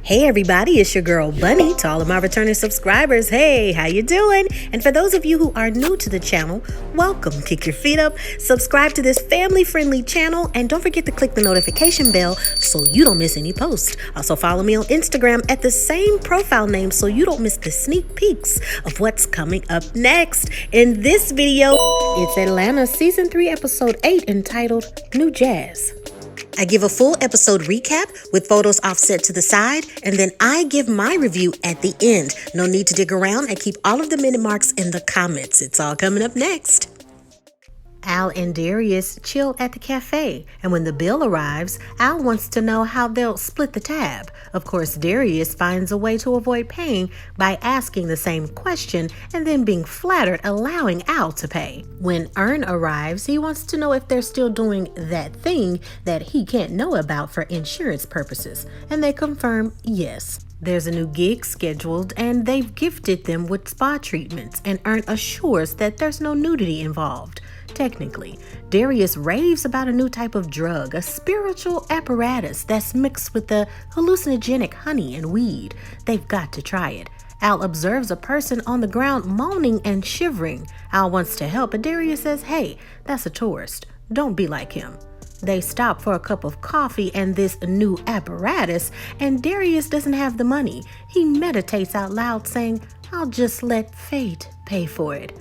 Hey everybody, it's your girl Bunny. To all of my returning subscribers, hey, how you doing? And for those of you who are new to the channel, welcome. Kick your feet up, subscribe to this family-friendly channel, and don't forget to click the notification bell so you don't miss any posts. Also follow me on Instagram at the same profile name so you don't miss the sneak peeks of what's coming up next. In this video, it's Atlanta Season 3 Episode 8 entitled New Jazz. I give a full episode recap with photos offset to the side, and then I give my review at the end. No need to dig around. I keep all of the minute marks in the comments. It's all coming up next. Al and Darius chill at the cafe, and when the bill arrives, Al wants to know how they'll split the tab. Of course, Darius finds a way to avoid paying by asking the same question and then being flattered, allowing Al to pay. When Ern arrives, he wants to know if they're still doing that thing that he can't know about for insurance purposes, and they confirm yes. There's a new gig scheduled, and they've gifted them with spa treatments, and Ern assures that there's no nudity involved. Technically, Darius raves about a new type of drug, a spiritual apparatus that's mixed with the hallucinogenic honey and weed. They've got to try it. Al observes a person on the ground moaning and shivering. Al wants to help, but Darius says, hey, that's a tourist. Don't be like him. They stop for a cup of coffee and this new apparatus, and Darius doesn't have the money. He meditates out loud saying, I'll just let fate pay for it.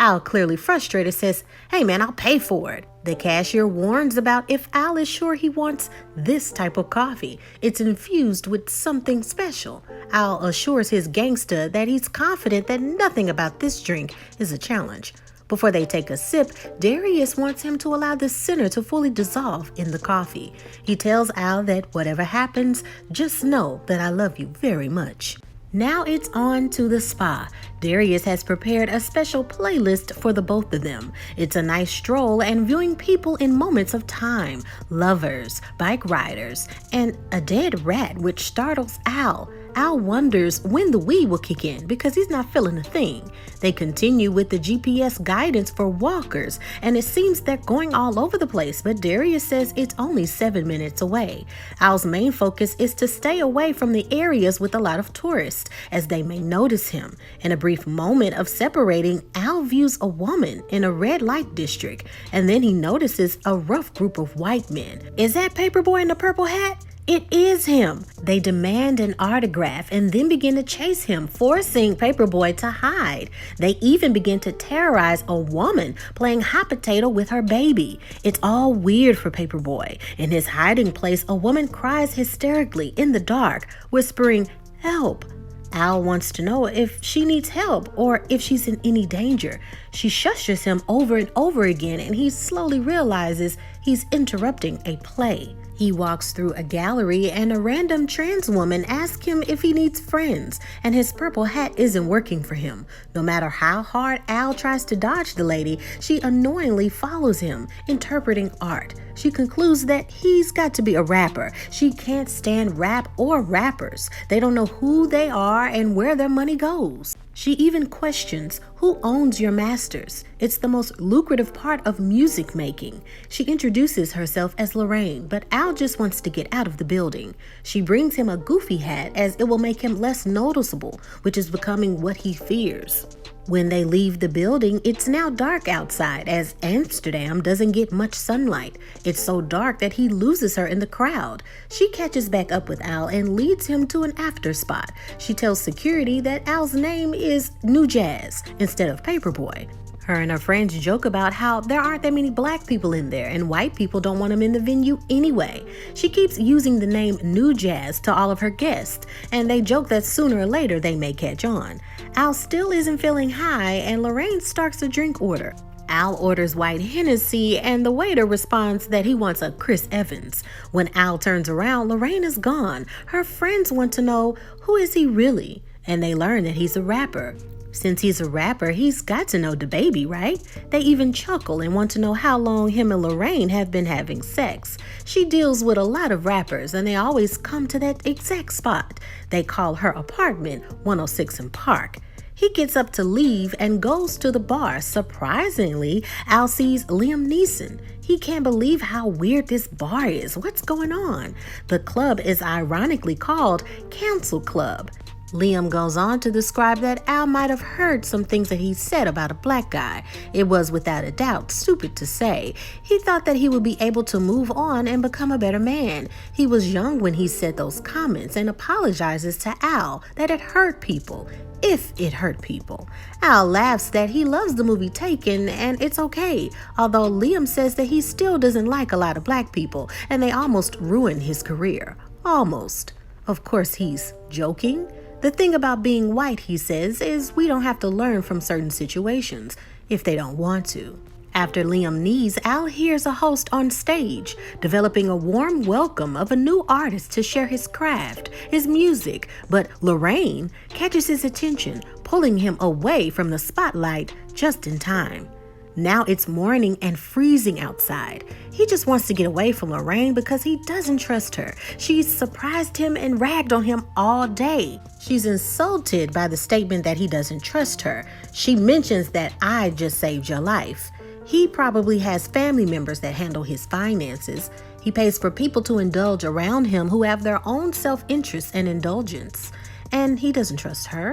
Al, clearly frustrated, says, hey man, I'll pay for it. The cashier warns about if Al is sure he wants this type of coffee. It's infused with something special. Al assures his gangsta that he's confident that nothing about this drink is a challenge. Before they take a sip, Darius wants him to allow the center to fully dissolve in the coffee. He tells Al that whatever happens, just know that I love you very much. Now it's on to the spa. Darius has prepared a special playlist for the both of them. It's a nice stroll and viewing people in moments of time, lovers, bike riders, and a dead rat which startles Al. Al wonders when the weed will kick in because he's not feeling a thing. They continue with the GPS guidance for walkers, and it seems they're going all over the place, but Darius says it's only 7 minutes away. Al's main focus is to stay away from the areas with a lot of tourists, as they may notice him. In a brief moment of separating, Al views a woman in a red light district, and then he notices a rough group of white men. Is that Paperboy in the purple hat? It is him. They demand an autograph and then begin to chase him, forcing Paperboy to hide. They even begin to terrorize a woman playing hot potato with her baby. It's all weird for Paperboy. In his hiding place, a woman cries hysterically in the dark, whispering, help. Al wants to know if she needs help or if she's in any danger. She shushes him over and over again, and he slowly realizes he's interrupting a play. He walks through a gallery and a random trans woman asks him if he needs friends, and his purple hat isn't working for him. No matter how hard Al tries to dodge the lady, she annoyingly follows him, interpreting art. She concludes that he's got to be a rapper. She can't stand rap or rappers. They don't know who they are and where their money goes. She even questions who owns your masters. It's the most lucrative part of music making. She introduces herself as Lorraine, but Al just wants to get out of the building. She brings him a goofy hat as it will make him less noticeable, which is becoming what he fears. When they leave the building, it's now dark outside as Amsterdam doesn't get much sunlight. It's so dark that he loses her in the crowd. She catches back up with Al and leads him to an after spot. She tells security that Al's name is New Jazz instead of Paperboy. Her and her friends joke about how there aren't that many black people in there and white people don't want them in the venue anyway. She keeps using the name New Jazz to all of her guests, and they joke that sooner or later they may catch on. Al still isn't feeling high, and Lorraine starts a drink order. Al orders white Hennessy, and the waiter responds that he wants a Chris Evans. When Al turns around, Lorraine is gone. Her friends want to know, who is he really? And they learn that he's a rapper. Since he's a rapper, he's got to know DaBaby, right? They even chuckle and want to know how long him and Lorraine have been having sex. She deals with a lot of rappers, and they always come to that exact spot. They call her apartment 106 and Park. He gets up to leave and goes to the bar. Surprisingly, Al sees Liam Neeson. He can't believe how weird this bar is. What's going on? The club is ironically called Cancel Club. Liam goes on to describe that Al might have heard some things that he said about a black guy. It was without a doubt stupid to say. He thought that he would be able to move on and become a better man. He was young when he said those comments and apologizes to Al that it hurt people. If it hurt people. Al laughs that he loves the movie Taken and it's okay, although Liam says that he still doesn't like a lot of black people and they almost ruined his career. Almost. Of course he's joking. The thing about being white, he says, is we don't have to learn from certain situations if they don't want to. After Liam leaves, Al hears a host on stage, developing a warm welcome of a new artist to share his craft, his music, but Lorraine catches his attention, pulling him away from the spotlight just in time. Now it's morning and freezing outside. He just wants to get away from Lorraine because he doesn't trust her. She's surprised him and ragged on him all day. She's insulted by the statement that he doesn't trust her. She mentions that I just saved your life. He probably has family members that handle his finances. He pays for people to indulge around him who have their own self-interest and indulgence. And he doesn't trust her?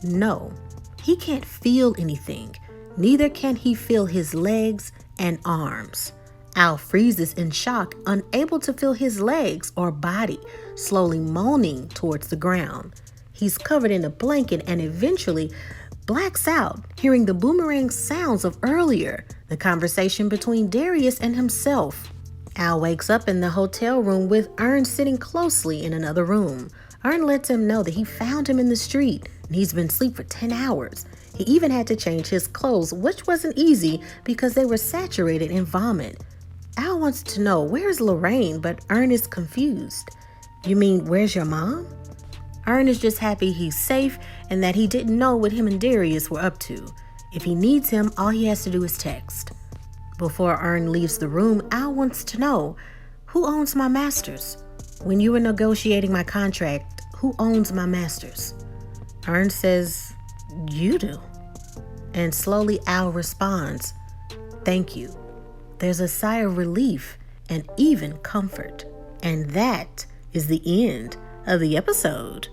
No, he can't feel anything. Neither can he feel his legs and arms. Al freezes in shock, unable to feel his legs or body, slowly moaning towards the ground. He's covered in a blanket and eventually blacks out, hearing the boomerang sounds of earlier, the conversation between Darius and himself. Al wakes up in the hotel room with Ern sitting closely in another room. Ern lets him know that he found him in the street and he's been asleep for 10 hours. He even had to change his clothes, which wasn't easy because they were saturated in vomit. Al wants to know, where's Lorraine? But Ern is confused. You mean, where's your mom? Ern is just happy he's safe and that he didn't know what him and Darius were up to. If he needs him, all he has to do is text. Before Ern leaves the room, Al wants to know, who owns my masters? When you were negotiating my contract, who owns my masters? Ern says, you do. And slowly Al responds, thank you. There's a sigh of relief and even comfort. And that is the end of the episode.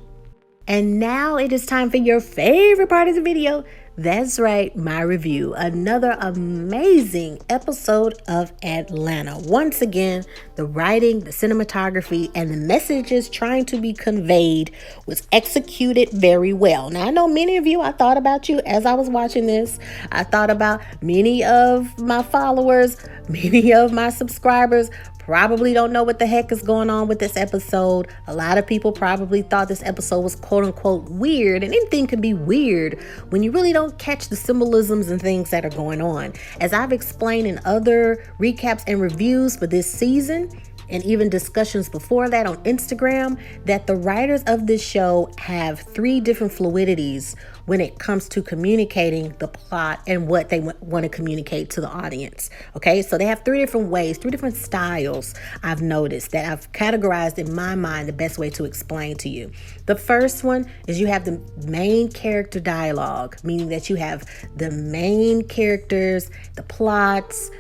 And now it is time for your favorite part of the video. That's right, my review. Another amazing episode of Atlanta. Once again, the writing, the cinematography, and the messages trying to be conveyed was executed very well. Now, I know many of you, I thought about you as I was watching this. I thought about many of my followers, many of my subscribers probably don't know what the heck is going on with this episode. A lot of people probably thought this episode was quote unquote weird, and anything can be weird when you really don't catch the symbolisms and things that are going on. As I've explained in other recaps and reviews for this season, and even discussions before that on Instagram, that the writers of this show have 3 different fluidities when it comes to communicating the plot and what they want to communicate to the audience. Okay, so they have 3 different ways, 3 different styles I've noticed that I've categorized in my mind the best way to explain to you. The first one is you have the main character dialogue, meaning that you have the main characters, the plots,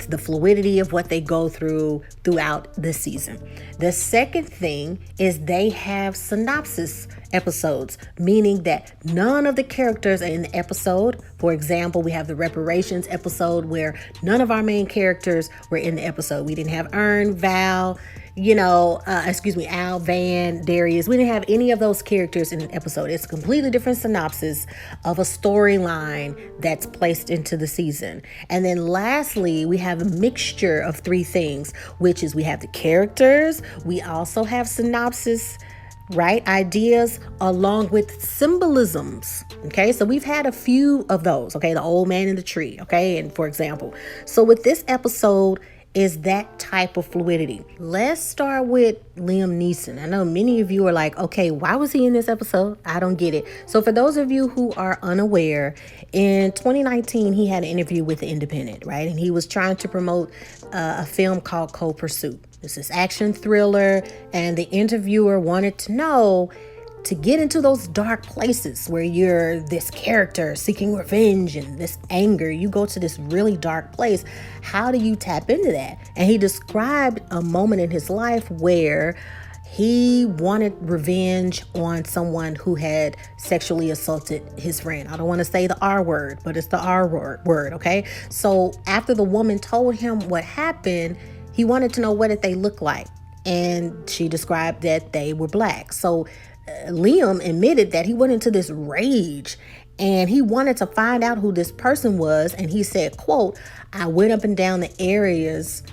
the fluidity of what they go through throughout the season. The second thing is they have synopsis episodes, meaning that none of the characters are in the episode. For example, we have the reparations episode where none of our main characters were in the episode. We didn't have Ern, Val, Al, Van, Darius. We didn't have any of those characters in an episode. It's a completely different synopsis of a storyline that's placed into the season. And then lastly, we have a mixture of 3 things, which is we have the characters, we also have synopsis, right? Ideas along with symbolisms. Okay, so we've had a few of those. Okay, the old man in the tree. Okay, and for example, so with this episode is that type of fluidity. Let's start with Liam Neeson. I know many of you are like, okay, why was he in this episode? I don't get it. So for those of you who are unaware, in 2019, he had an interview with The Independent, right? And he was trying to promote a film called Cold Pursuit. This is action thriller, and the interviewer wanted to know, to get into those dark places where you're this character seeking revenge and this anger, you go to this really dark place. How do you tap into that? And he described a moment in his life where he wanted revenge on someone who had sexually assaulted his friend. I don't want to say the R word, but it's the R word, okay? So after the woman told him what happened, he wanted to know what did they look like. And she described that they were black. So Liam admitted that he went into this rage and he wanted to find out who this person was. And he said, quote, I went up and down the areas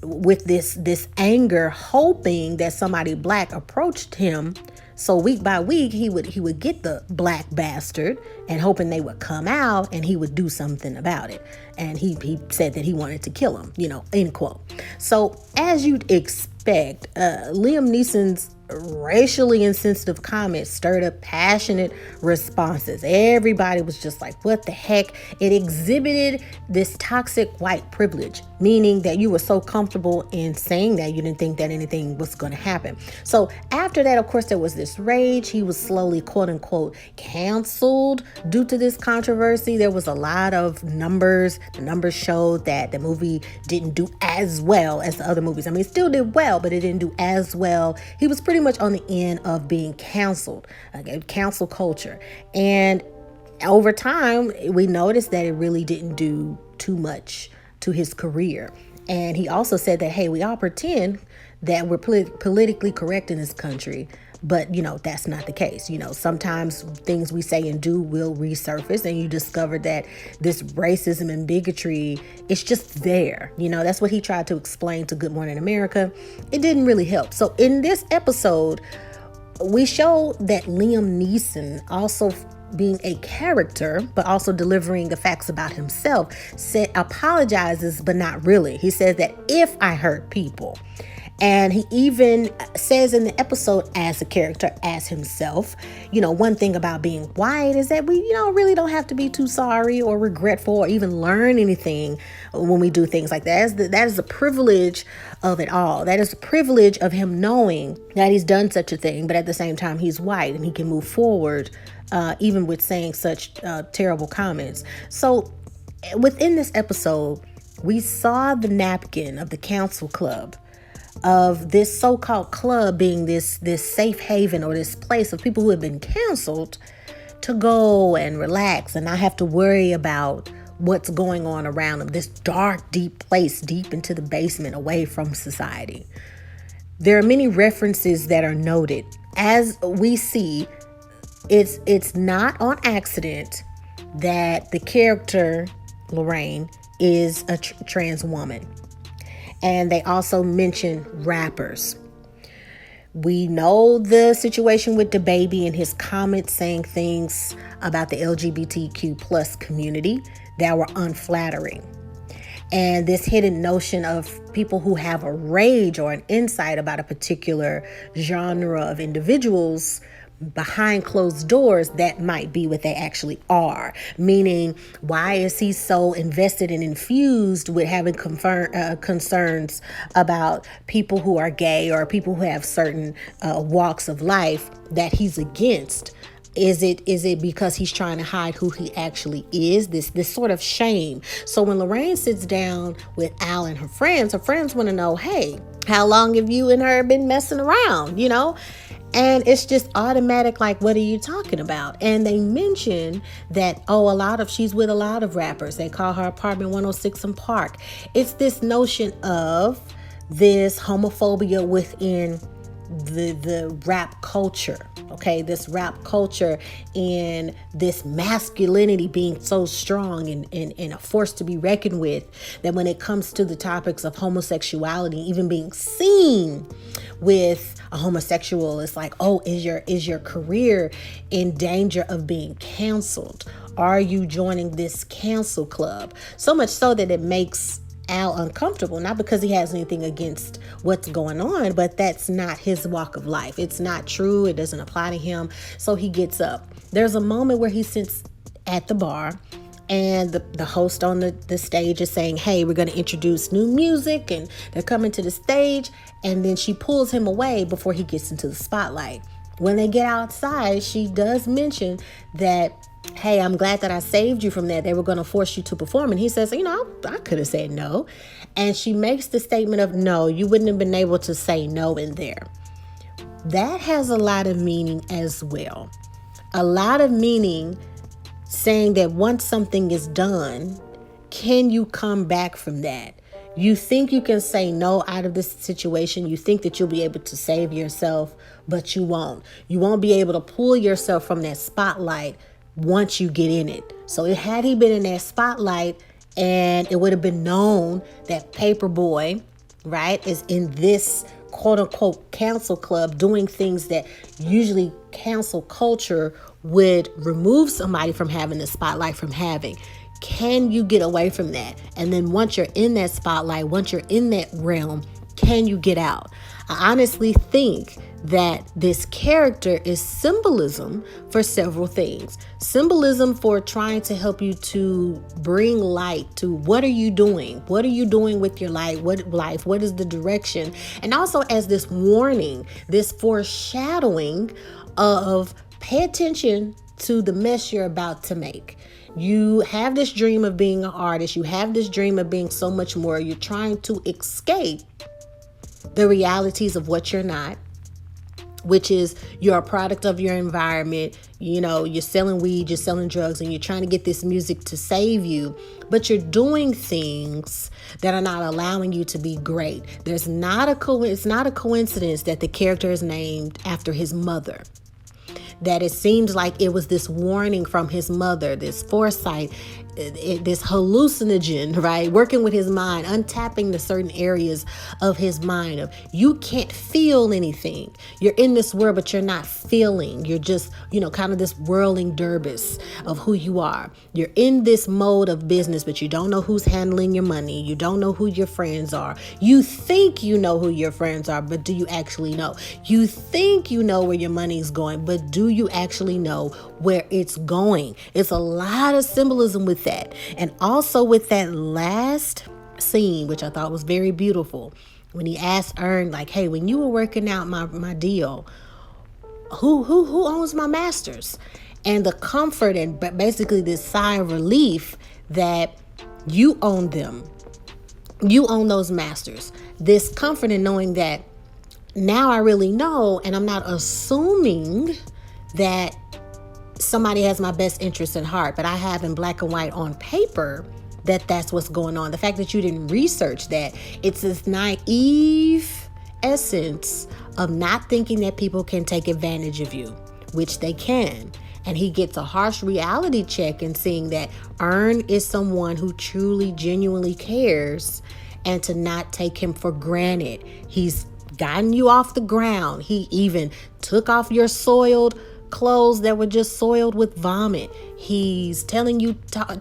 with this anger, hoping that somebody black approached him. So week by week, he would get the black bastard and hoping they would come out and he would do something about it. And he said that he wanted to kill him, end quote. So as you'd expect, Liam Neeson's racially insensitive comments stirred up passionate responses. Everybody was just like, what the heck? It exhibited this toxic white privilege, meaning that you were so comfortable in saying that you didn't think that anything was going to happen. So after that, of course, there was this rage. He was slowly, quote unquote, canceled due to this controversy. There was a lot of numbers. The numbers showed that the movie didn't do as well as the other movies. I mean, it still did well, but it didn't do as well. He was pretty much on the end of being canceled, cancel culture. And over time, we noticed that it really didn't do too much to his career. And he also said that, hey, we all pretend that we're politically correct in this country, but that's not the case. Sometimes things we say and do will resurface, and you discover that this racism and bigotry is just there. That's what he tried to explain to Good Morning America. It didn't really help. So in this episode, we show that Liam Neeson, also being a character, but also delivering the facts about himself, apologizes, but not really. He says that if I hurt people, and he even says in the episode as a character, as himself, one thing about being white is that we, really don't have to be too sorry or regretful or even learn anything when we do things like that. That is the privilege of it all. That is the privilege of him knowing that he's done such a thing, but at the same time, he's white and he can move forward, even with saying such terrible comments. So within this episode, we saw the napkin of the council club, of this so-called club being this safe haven or this place of people who have been canceled to go and relax and not have to worry about what's going on around them. This dark, deep place, deep into the basement, away from society. There are many references that are noted. As we see, it's not on accident that the character, Lorraine, is a trans woman. And they also mention rappers. We know the situation with DaBaby and his comments saying things about the LGBTQ plus community that were unflattering. And this hidden notion of people who have a rage or an insight about a particular genre of individuals behind closed doors that might be what they actually are. Meaning, why is he so invested and infused with having concerns about people who are gay or people who have certain walks of life that he's against? Is it because he's trying to hide who he actually is? This sort of shame. So when Lorraine sits down with Al and her friends want to know, hey, how long have you and her been messing around? And it's just automatic, like, what are you talking about? And they mention that, she's with a lot of rappers. They call her Apartment 106 in Park. It's this notion of this homophobia within the rap culture. Okay, this rap culture and this masculinity being so strong and a force to be reckoned with, that when it comes to the topics of homosexuality, even being seen with a homosexual, it's like, is your career in danger of being canceled? Are you joining this cancel club? So much so that it makes Al uncomfortable, not because he has anything against what's going on, but that's not his walk of life. It's not true. It doesn't apply to him. So he gets up. There's a moment where he sits at the bar and the host on the stage is saying, hey, we're going to introduce new music, and they're coming to the stage. And then she pulls him away before he gets into the spotlight. When they get outside, she does mention that, hey, I'm glad that I saved you from that. They were going to force you to perform. And he says, I could have said no. And she makes the statement of, no, you wouldn't have been able to say no in there. That has a lot of meaning as well. A lot of meaning saying that once something is done, can you come back from that? You think you can say no out of this situation. You think that you'll be able to save yourself, but you won't. You won't be able to pull yourself from that spotlight once you get in it. So had he been in that spotlight, and it would have been known that Paperboy, right, is in this quote unquote cancel club doing things that usually cancel culture would remove somebody from having the spotlight from having. Can you get away from that? And then once you're in that spotlight, once you're in that realm, can you get out? I honestly think that this character is symbolism for several things. Symbolism for trying to help you to bring light to what are you doing? What are you doing with your life? What is the direction? And also as this warning, this foreshadowing of pay attention to the mess you're about to make. You have this dream of being an artist. You have this dream of being so much more. You're trying to escape the realities of what you're not, which is you're a product of your environment. You're selling weed, you're selling drugs, and you're trying to get this music to save you, but you're doing things that are not allowing you to be great. It's not a coincidence that the character is named after his mother. That it seems like it was this warning from his mother, this foresight, this hallucinogen, right? Working with his mind, untapping the certain areas of his mind of you can't feel anything. You're in this world, but you're not feeling. You're just, kind of this whirling dervis of who you are. You're in this mode of business, but you don't know who's handling your money. You don't know who your friends are. You think you know who your friends are, but do you actually know? You think you know where your money is going, but do you actually know where it's going? It's a lot of symbolism with that. And also with that last scene, which I thought was very beautiful, when he asked Ern, like, hey, when you were working out my deal, who owns my masters? And the comfort and basically this sigh of relief that you own them. You own those masters. This comfort in knowing that now I really know, and I'm not assuming that somebody has my best interest at heart, but I have in black and white on paper that that's what's going on. The fact that you didn't research that, it's this naive essence of not thinking that people can take advantage of you, which they can. And he gets a harsh reality check in seeing that Ern is someone who truly, genuinely cares, and to not take him for granted. He's gotten you off the ground. He even took off your soiled clothes that were just soiled with vomit. He's telling you,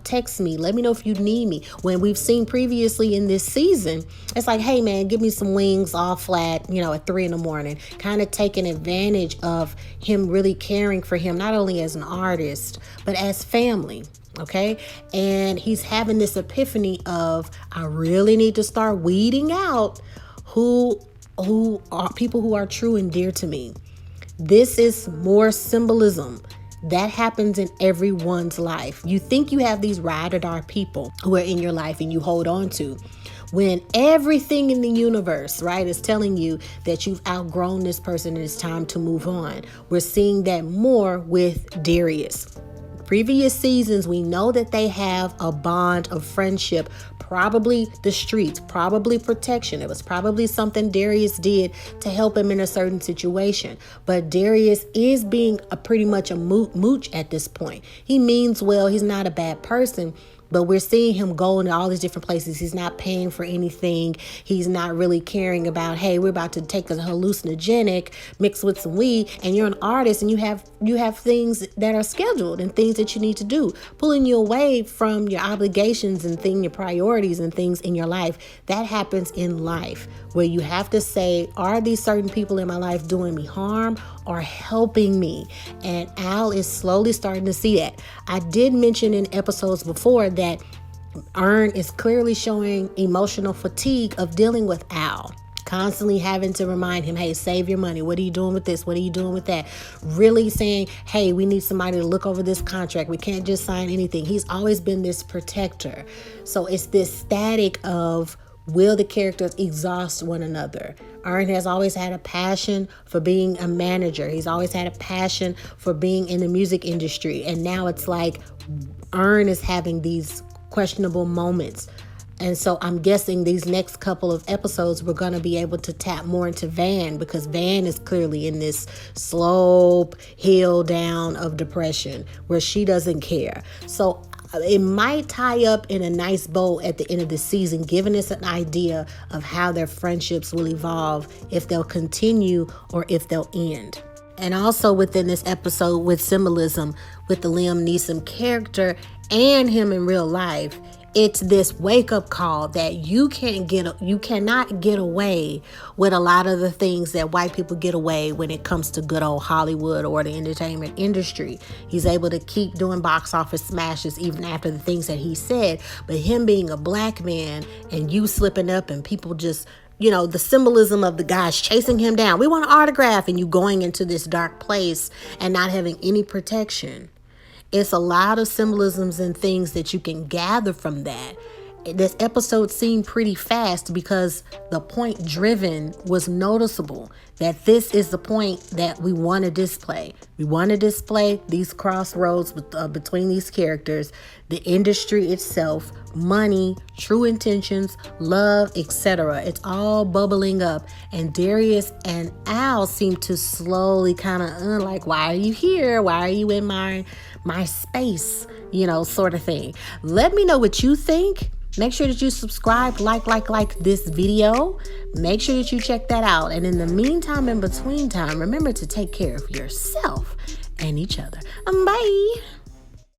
text me, let me know if you need me. When we've seen previously in this season, it's like, hey man, give me some wings all flat, at 3 a.m, kind of taking advantage of him really caring for him, not only as an artist, but as family. Okay. And he's having this epiphany of, I really need to start weeding out who are people who are true and dear to me. This is more symbolism that happens in everyone's life. You think you have these ride or die people who are in your life and you hold on to, when everything in the universe, right, is telling you that you've outgrown this person and it's time to move on. We're seeing that more with Darius. Previous seasons, we know that they have a bond of friendship, probably the streets, probably protection. It was probably something Darius did to help him in a certain situation. But Darius is being pretty much a mooch at this point. He means well. He's not a bad person. But we're seeing him go into all these different places. He's not paying for anything. He's not really caring about, hey, we're about to take a hallucinogenic mixed with some weed, and you're an artist and you have things that are scheduled and things that you need to do, pulling you away from your obligations and your priorities and things in your life. That happens in life where you have to say, are these certain people in my life doing me harm or helping me? And Al is slowly starting to see that. I did mention in episodes before that Ern is clearly showing emotional fatigue of dealing with Al, constantly having to remind him, hey, save your money. What are you doing with this? What are you doing with that? Really saying, hey, we need somebody to look over this contract. We can't just sign anything. He's always been this protector. So it's this static of, will the characters exhaust one another? Earn has always had a passion for being a manager. He's always had a passion for being in the music industry. And now it's like Earn is having these questionable moments. And so I'm guessing these next couple of episodes, we're going to be able to tap more into Van, because Van is clearly in this slope hill down of depression where she doesn't care. So it might tie up in a nice bow at the end of the season, giving us an idea of how their friendships will evolve, if they'll continue or if they'll end. And also within this episode, with symbolism with the Liam Neeson character and him in real life, it's this wake-up call that you cannot get away with a lot of the things that white people get away when it comes to good old Hollywood or the entertainment industry. He's able to keep doing box office smashes even after the things that he said. But him being a black man and you slipping up and people just, the symbolism of the guys chasing him down. We want an autograph, and you going into this dark place and not having any protection. It's a lot of symbolisms and things that you can gather from that. This episode seemed pretty fast because the point driven was noticeable, that this is the point that we want to display. We want to display these crossroads between these characters, the industry itself, money, true intentions, love, etc. It's all bubbling up, and Darius and Al seem to slowly kind of like, why are you here? Why are you in my space? Sort of thing. Let me know what you think. Make sure that you subscribe, like this video. Make sure that you check that out. And in the meantime, in between time, remember to take care of yourself and each other. Bye.